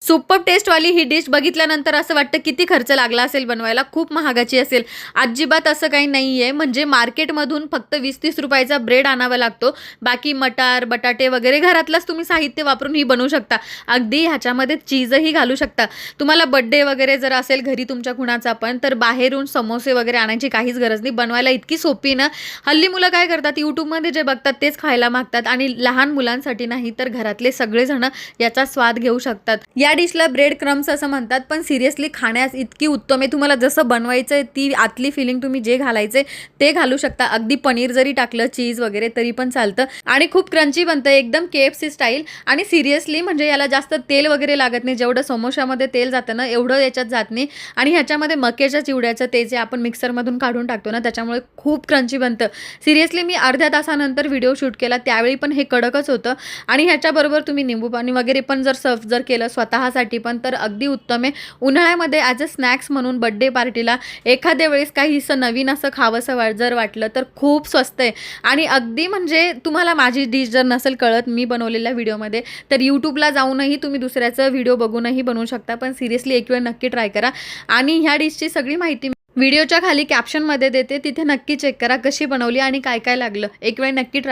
Super टेस्टवाली ही dish बघितल्यानंतर असं वाटतं किती खर्च लागला असेल बनवायला, खूप महागाची असेल. अजिबात असं काही नाही आहे. म्हणजे मार्केटमधून फक्त 20-30 रुपयाचा ब्रेड आणावा लागतो. बाकी मटार, बटाटे वगैरे घरातलंच तुम्ही साहित्य वापरून ही बनवू शकता. अगदी ह्याच्यामध्ये चीजही घालू शकता. तुम्हाला बर्थडे वगैरे जर असेल घरी तुमच्या कुणाचा पण, तर बाहेरून समोसे वगैरे आणायची काहीच गरज नाही. बनवायला इतकी सोपी ना. हल्ली मुलं काय करतात, YouTubeमध्ये जे बघतात तेच खायला मागतात आणि लहान मुलांसाठी नाही तर घरातले सगळेजण याचा स्वाद घेऊ शकतात. या डिशला ब्रेड क्रम्स असं म्हणतात, पण सिरियसली खाण्यास इतकी उत्तम आहे. तुम्हाला जसं बनवायचं आहे ती आतली फिलिंग तुम्ही जे घालायचे ते घालू शकता. अगदी पनीर जरी टाकलं, चीज वगैरे तरी पण चालतं आणि खूप क्रंची बनतं, एकदम KFC स्टाईल. आणि सिरियसली म्हणजे याला जास्त तेल वगैरे लागत नाही. जेवढं समोशामध्ये तेल जातं ना एवढं याच्यात जात नाही. आणि ह्याच्यामध्ये मक्याच्या चिवड्याचं ते जे आपण मिक्सरमधून काढून टाकतो ना त्याच्यामुळे खूप क्रंची बनतं. सिरियसली मी अर्ध्या तासानंतर व्हिडिओ शूट केला, त्यावेळी पण हे कडकच होतं. आणि ह्याच्याबरोबर तुम्ही निंबू पाणी वगैरे पण जर सर्व जर केलं स्वतःसाठी पण तर अगदी उत्तम आहे. उन्हाळ्यामध्ये ॲज अ स्नॅक्स म्हणून बर्थडे पार्टीला एखाद्या वेळेस काहीसं नवीन असं खावंसं जर वाटलं तर खूप स्वस्त आहे. आणि अगदी म्हणजे तुम्हाला माझी डिश जर नसेल कळत मी बनवलेल्या व्हिडिओमध्ये, तर यूट्यूबला जाऊनही तुम्ही दुसऱ्याचं व्हिडिओ बघूनही बनवू शकता. पण सिरियसली एक वेळ नक्की ट्राय करा. आणि ह्या डिशची सगळी माहिती व्हिडिओच्या खाली कॅप्शनमध्ये देते, तिथे नक्की चेक करा कशी बनवली आणि काय काय लागलं. एक वेळ नक्की ट्राय